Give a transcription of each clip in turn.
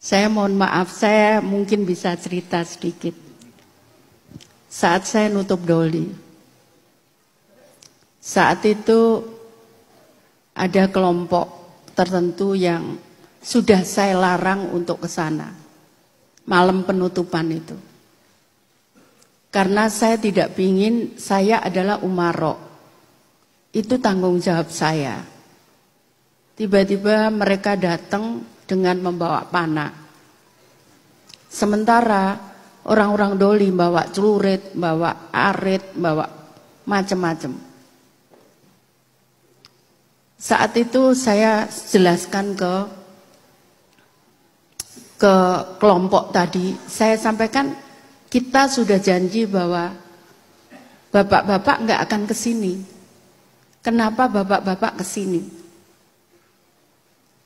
Saya mohon maaf, saya mungkin bisa cerita sedikit. Saat saya nutup doli, saat itu ada kelompok tertentu yang sudah saya larang untuk ke sana. Malam penutupan itu. Karena saya tidak ingin, saya adalah umarok. Itu tanggung jawab saya. Tiba-tiba mereka datang dengan membawa panah. Sementara orang-orang doli bawa celurit, bawa arit, bawa macam-macam. Saat itu saya jelaskan ke kelompok tadi, saya sampaikan kita sudah janji bahwa bapak-bapak nggak akan ke sini. Kenapa bapak-bapak ke sini?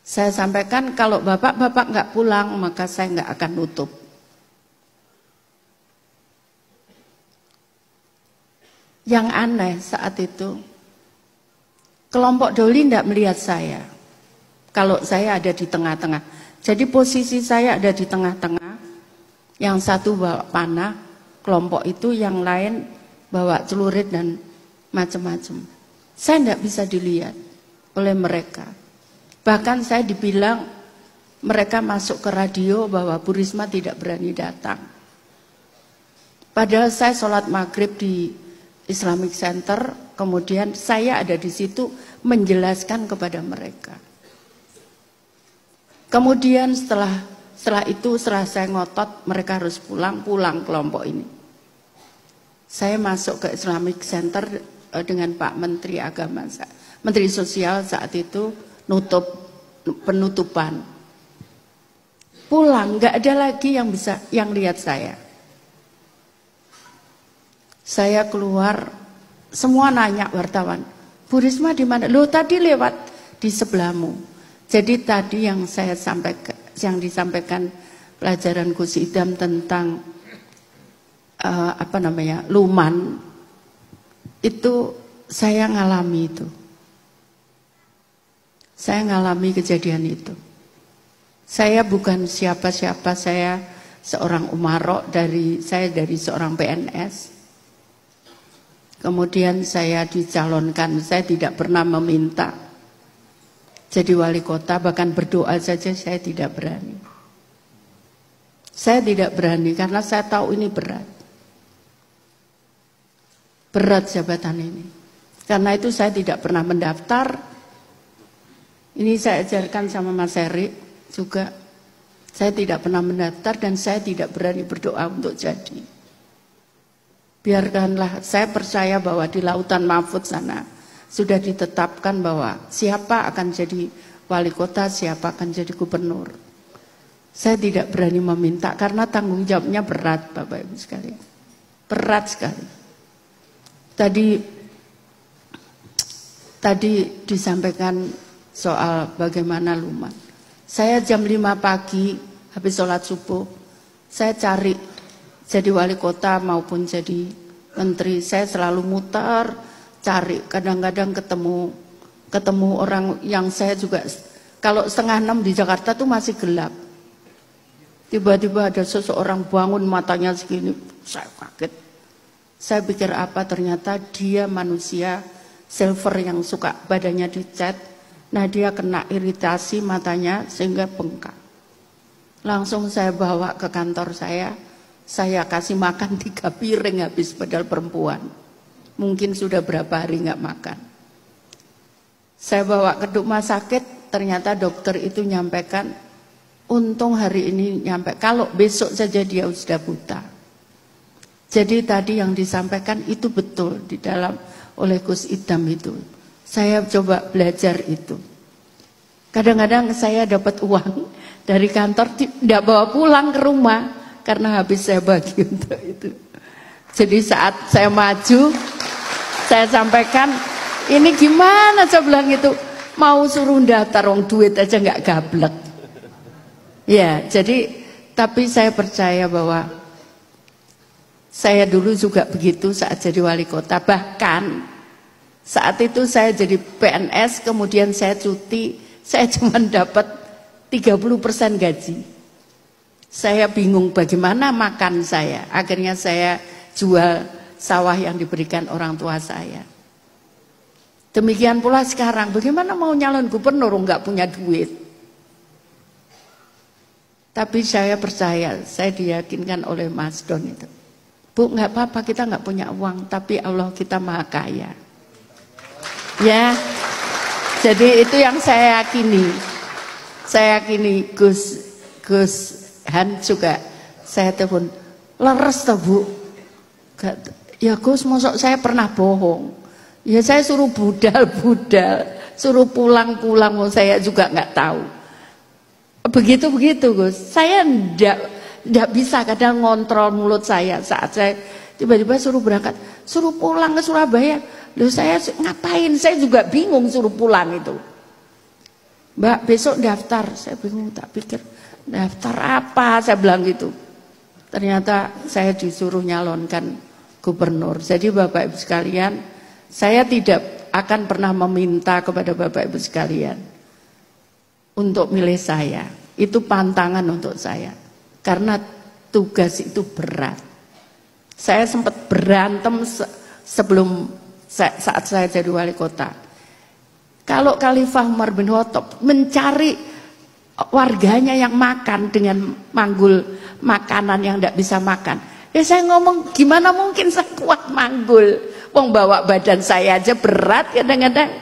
Saya sampaikan kalau bapak-bapak nggak pulang maka saya nggak akan nutup. Yang aneh saat itu, kelompok doli tidak melihat saya. Kalau saya ada di tengah-tengah. Jadi posisi saya ada di tengah-tengah, yang satu bawa panah, kelompok itu yang lain bawa celurit dan macam-macam. Saya tidak bisa dilihat oleh mereka. Bahkan saya dibilang mereka masuk ke radio bahwa Bu Risma tidak berani datang. Padahal saya sholat maghrib di Islamic Center, kemudian saya ada di situ menjelaskan kepada mereka. Kemudian setelah itu saya ngotot mereka harus pulang kelompok ini. Saya masuk ke Islamic Center dengan Pak Menteri Agama, Menteri Sosial saat itu penutupan. Pulang nggak ada lagi yang lihat saya. Saya keluar, semua nanya wartawan, Bu Risma di mana? Loh tadi lewat di sebelahmu. Jadi tadi yang saya sampaikan, yang disampaikan pelajaran Gus Idam tentang luman, itu saya ngalami itu. Saya ngalami kejadian itu. Saya bukan siapa-siapa, saya seorang umarok saya dari seorang PNS. Kemudian saya dicalonkan, saya tidak pernah meminta jadi wali kota, bahkan berdoa saja saya tidak berani. Saya tidak berani karena saya tahu ini berat. Berat jabatan ini. Karena itu saya tidak pernah mendaftar. Ini saya ajarkan sama Mas Heri juga. Saya tidak pernah mendaftar dan saya tidak berani berdoa untuk jadi. Biarkanlah, saya percaya bahwa di lautan mahfud sana sudah ditetapkan bahwa siapa akan jadi wali kota, siapa akan jadi gubernur. Saya tidak berani meminta karena tanggung jawabnya berat, Bapak Ibu sekalian. Berat sekali. Tadi disampaikan soal bagaimana luman. Saya jam 5 pagi habis sholat subuh, saya cari jadi wali kota maupun jadi menteri. Saya selalu muter cari, kadang-kadang ketemu orang yang saya juga, kalau 5:30 di Jakarta tuh masih gelap. Tiba-tiba ada seseorang bangun matanya segini, saya kaget. Saya pikir apa, ternyata dia manusia silver yang suka badannya dicat. Nah dia kena iritasi matanya sehingga bengkak. Langsung saya bawa ke kantor saya kasih makan 3 piring habis, padahal perempuan. Mungkin sudah berapa hari nggak makan. Saya bawa ke rumah sakit, ternyata dokter itu nyampaikan, untung hari ini nyampe, kalau besok saja dia sudah buta. Jadi tadi yang disampaikan itu betul di dalam oleh Gus Idam itu. Saya coba belajar itu. Kadang-kadang saya dapat uang dari kantor, tidak bawa pulang ke rumah karena habis saya bagi untuk itu. Jadi saat saya maju, saya sampaikan, ini gimana, saya bilang itu, mau suruh daftar, wong duit aja nggak gablek. Ya, jadi tapi saya percaya bahwa saya dulu juga begitu saat jadi wali kota. Bahkan saat itu saya jadi PNS, kemudian saya cuti, saya cuma dapat 30% gaji. Saya bingung bagaimana makan saya. Akhirnya saya jual sawah yang diberikan orang tua saya. Demikian pula sekarang, bagaimana mau nyalon gubernur nggak punya duit. Tapi saya percaya, saya diyakinkan oleh Mas Don itu. Bu, nggak apa-apa, kita nggak punya uang, tapi Allah kita maha kaya. Ya, jadi itu yang saya yakini. Saya yakini Gus Han juga, saya telepon, leres toh Bu. Ya Gus, mosok saya pernah bohong. Ya saya suruh budal-budal, suruh pulang-pulang, saya juga nggak tahu. Begitu Gus, saya ndak bisa kadang ngontrol mulut saya saat saya tiba-tiba suruh berangkat, suruh pulang ke Surabaya. Loh saya ngapain? Saya juga bingung suruh pulang itu. Mbak besok daftar, saya bingung, tak pikir daftar apa, saya bilang gitu. Ternyata saya disuruh nyalonkan gubernur. Jadi Bapak Ibu sekalian, saya tidak akan pernah meminta kepada Bapak Ibu sekalian untuk milih saya. Itu pantangan untuk saya. Karena tugas itu berat. Saya sempat berantem sebelum saat saya jadi wali kota. Kalau Khalifah Umar bin Khattab mencari warganya yang makan dengan manggul makanan yang tidak bisa makan. Ya saya ngomong gimana mungkin saya kuat manggul. Wong bawa badan saya aja berat kadang-kadang.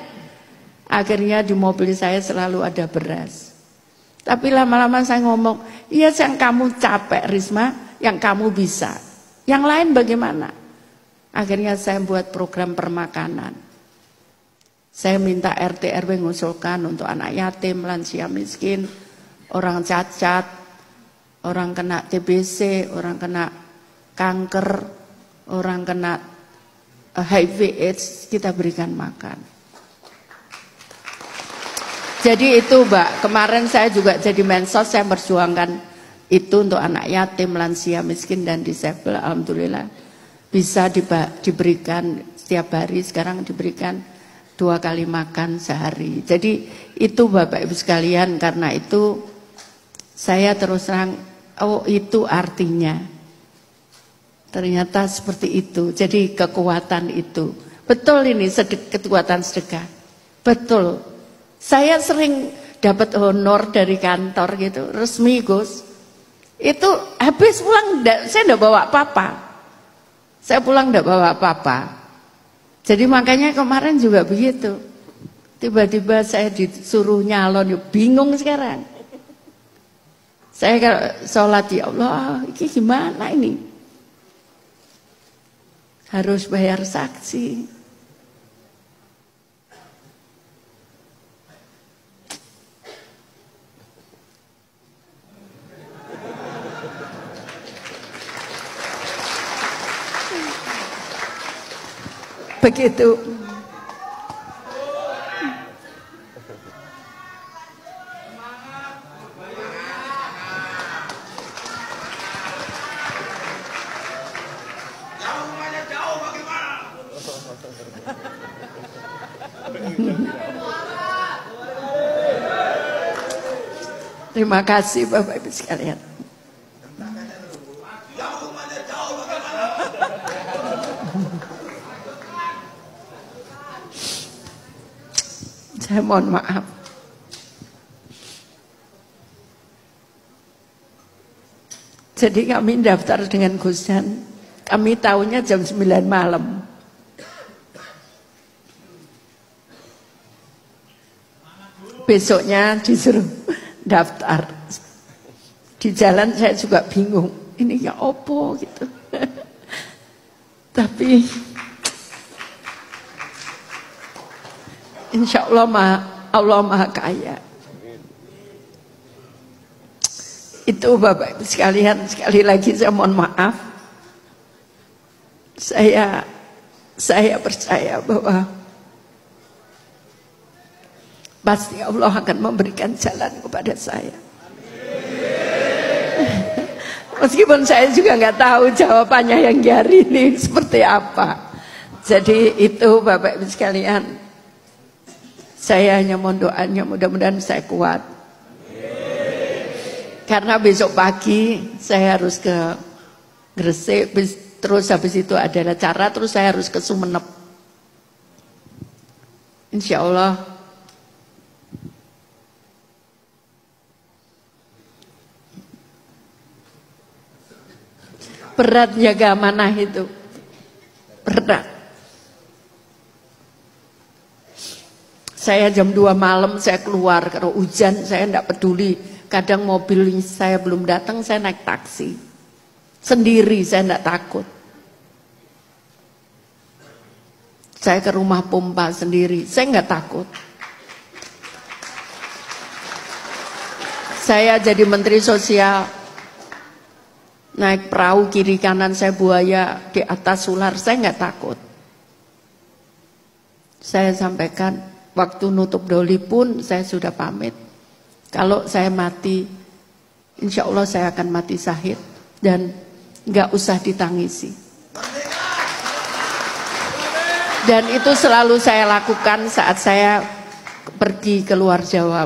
Akhirnya di mobil saya selalu ada beras. Tapi lama-lama saya ngomong, iya yang kamu capek Risma, yang kamu bisa. Yang lain bagaimana? Akhirnya saya buat program permakanan. Saya minta RT RW mengusulkan untuk anak yatim, lansia miskin, orang cacat, orang kena TBC, orang kena kanker, orang kena HIV AIDS, kita berikan makan. Jadi itu Mbak, kemarin saya juga jadi mensos, saya perjuangkan itu untuk anak yatim, lansia miskin dan disabel. Alhamdulillah bisa diberikan setiap hari, sekarang diberikan 2 kali makan sehari. Jadi itu Bapak Ibu sekalian, karena itu saya terus terang, oh itu artinya. Ternyata seperti itu. Jadi kekuatan itu. Betul ini kekuatan sedekah. Betul. Saya sering dapat honor dari kantor gitu, resmi Gus. Itu habis pulang saya enggak bawa apa-apa. Saya pulang enggak bawa apa-apa. Jadi makanya kemarin juga begitu. Tiba-tiba saya disuruh nyalon, bingung sekarang. Saya kalau sholat, ya Allah, ini gimana ini? Harus bayar saksi. Begitu. Terima kasih Bapak Ibu sekalian. Saya mohon maaf. Jadi kami daftar dengan Gus Dan. Kami tahunya jam 9 malam. Besoknya disuruh daftar. Di jalan saya juga bingung. Ini ya opo gitu. Tapi insya Allah Allah maha kaya. Itu Bapak Ibu sekalian, sekali lagi saya mohon maaf. Saya percaya bahwa pasti Allah akan memberikan jalan kepada saya. Meskipun saya juga nggak tahu jawabannya yang hari ini seperti apa. Jadi itu Bapak Ibu sekalian, saya hanya mohon doanya, mudah-mudahan saya kuat. Karena besok pagi saya harus ke Gresik, terus habis itu ada acara, terus saya harus ke Sumenep. Insya Allah berat jaga amanah itu, berat. Saya jam 2 malam saya keluar, kalau hujan saya enggak peduli. Kadang mobil saya belum datang, saya naik taksi. Sendiri, saya enggak takut. Saya ke rumah pompa sendiri, saya enggak takut. Saya jadi menteri sosial, naik perahu kiri kanan saya buaya, di atas ular, saya enggak takut. Saya sampaikan, waktu nutup doli pun saya sudah pamit. Kalau saya mati, insya Allah saya akan mati syahid dan nggak usah ditangisi. Dan itu selalu saya lakukan saat saya pergi ke luar Jawa.